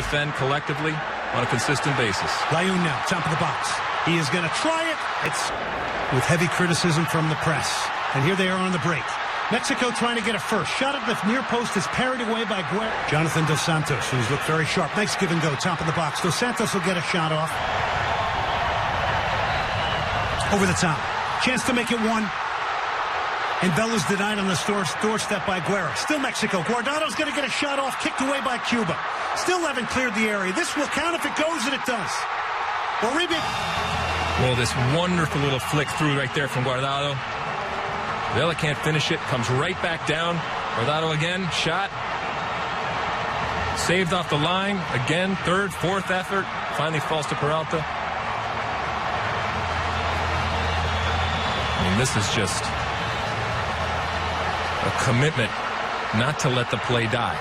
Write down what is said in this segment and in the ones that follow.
defend collectively on a consistent basis. Layun now, top of the box. He is going to try it. It's with heavy criticism from the press. And here they are on the break. Mexico trying to get a first. Shot at the near post is parried away by Jonathan Dos Santos, who's looked very sharp. Nice give and go, top of the box. Dos Santos will get a shot off. Over the top. Chance to make it one. And Vela's denied on the doorstep by Guerra. Still Mexico. Guardado's going to get a shot off, kicked away by Cuba. Still haven't cleared the area. This will count if it goes, and it does. Uribe. Well, this wonderful little flick through right there from Guardado. Vela can't finish it. Comes right back down. Guardado again. Shot. Saved off the line. Again, third, fourth effort. Finally falls to Peralta. I mean, this is just a commitment not to let the play die.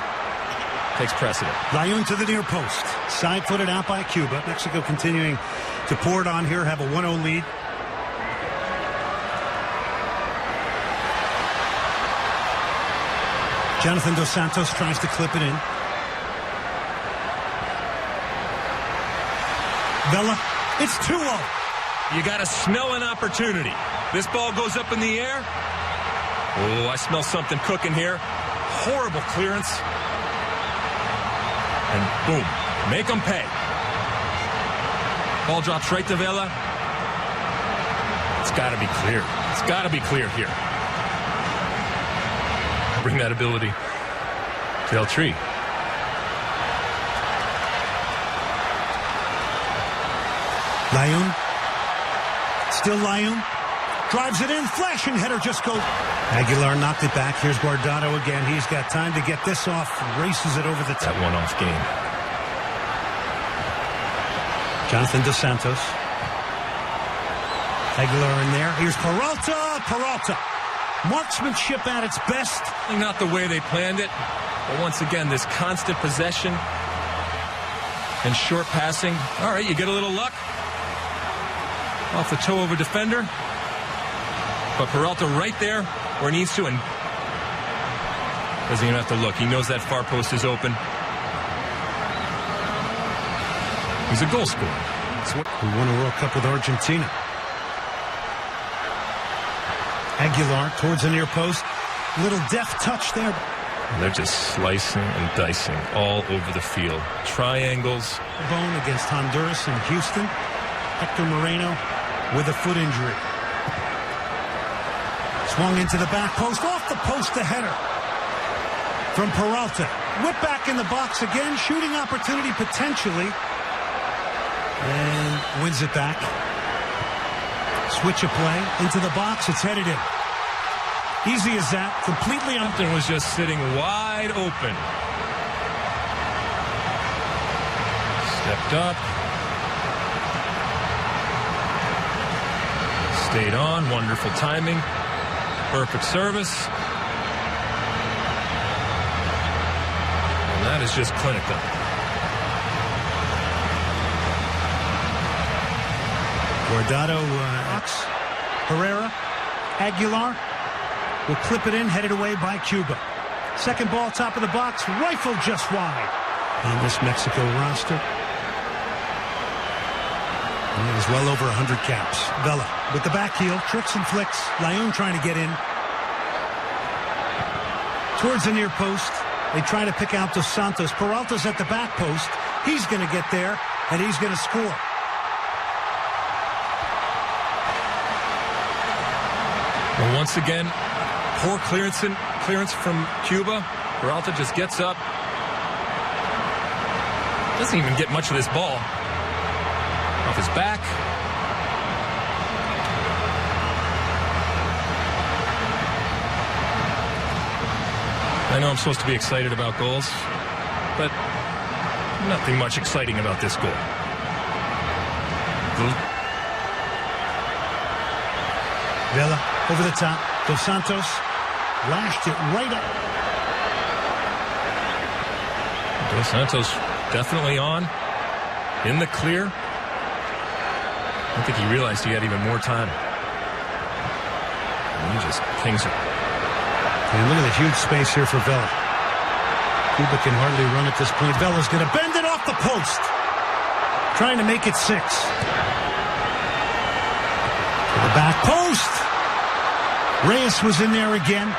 Takes precedent. Layun to the near post. Side-footed out by Cuba. Mexico continuing to pour it on here, have a 1-0 lead. Jonathan Dos Santos tries to clip it in. Vela, it's 2-0. You got to smell an opportunity. This ball goes up in the air. Oh, I smell something cooking here. Horrible clearance. And boom, make them pay. Ball drops right to Vela. It's got to be clear. It's got to be clear here. Bring that ability to El Tri. Layun. Still Layun. Drives it in. Flashing header just goes. Aguilar knocked it back. Here's Guardado again. He's got time to get this off. Races it over the top. That one-off game. Jonathan Dos Santos. Aguilar in there. Here's Peralta. Peralta. Marksmanship at its best. Not the way they planned it. But once again, this constant possession and short passing. All right, you get a little luck. Off the toe of a defender. But Peralta right there where he needs to, and doesn't even have to look. He knows that far post is open. He's a goal scorer. Who won a World Cup with Argentina. Aguilar towards the near post. Little deft touch there. And they're just slicing and dicing all over the field. Triangles. Bone against Honduras and Houston. Hector Moreno with a foot injury. Swung into the back post, off the post, the header from Peralta. Whip back in the box again, shooting opportunity potentially. And wins it back. Switch of play into the box, it's headed in. Easy as that, completely Hampton was just sitting wide open. Stepped up. Stayed on, wonderful timing. Perfect service. And that is just clinical. Guardado, Herrera, Aguilar will clip it in, headed away by Cuba. Second ball, top of the box, rifled just wide. On this Mexico roster, he has well over 100 caps. Vela with the back heel, tricks and flicks. Layun trying to get in. Towards the near post. They try to pick out Dos Santos. Peralta's at the back post. He's going to get there, and he's going to score. Well, once again, poor clearance from Cuba. Peralta just gets up. Doesn't even get much of this ball. Off his back. I know I'm supposed to be excited about goals, but nothing much exciting about this goal. Vela over the top. Dos Santos lashed it right up. Dos Santos definitely on. In the clear. I think he realized he had even more time. And he just pings it. And look at the huge space here for Vela. Cuba can hardly run at this point. Vela's going to bend it off the post. Trying to make it 6. To the back post. Reyes was in there again.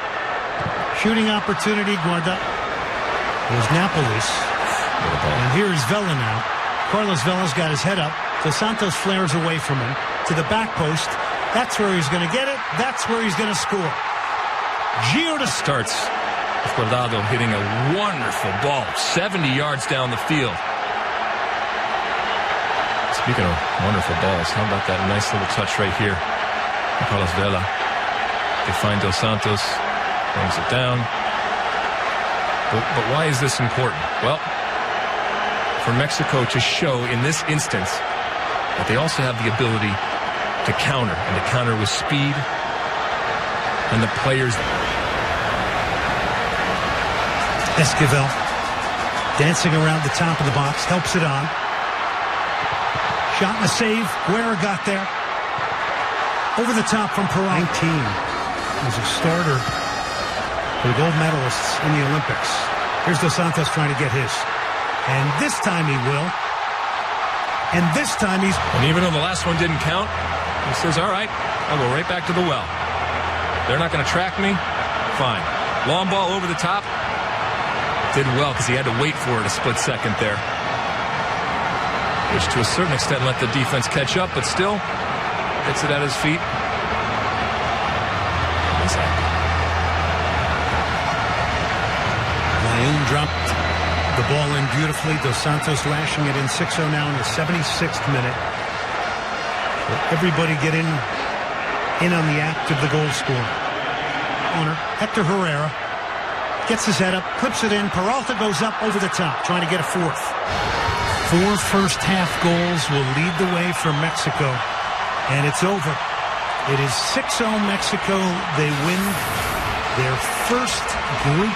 Shooting opportunity. Guarda. It was Napolis. And here is Vela now. Carlos Vela's got his head up. Dos Santos flares away from him. To the back post. That's where he's going to get it. That's where he's going to score. Gio starts with Guardado hitting a wonderful ball 70 yards down the field. Speaking of wonderful balls, how about that nice little touch right here? Carlos Vela. They find Dos Santos, brings it down. But why is this important? Well, for Mexico to show in this instance that they also have the ability to counter, and to counter with speed, and the players. Esquivel dancing around the top of the box, helps it on. Shot and a save. Guerra got there. Over the top from Peralta. 19 was a starter for the gold medalists in the Olympics. Here's Dos Santos trying to get his. And this time he will. And this time he's... And even though the last one didn't count, he says, all right, I'll go right back to the well. They're not going to track me. Fine. Long ball over the top. Did well because he had to wait for it a split second there. Which to a certain extent let the defense catch up, but still gets it at his feet. Layun dropped the ball in beautifully. Dos Santos lashing it in 6-0 now in the 76th minute. So everybody get in on the act of the goal scoring. Owner Hector Herrera gets his head up, clips it in. Peralta goes up over the top, trying to get a 4th. 4 first-half goals will lead the way for Mexico, and it's over. It is 6-0 Mexico. They win their first group.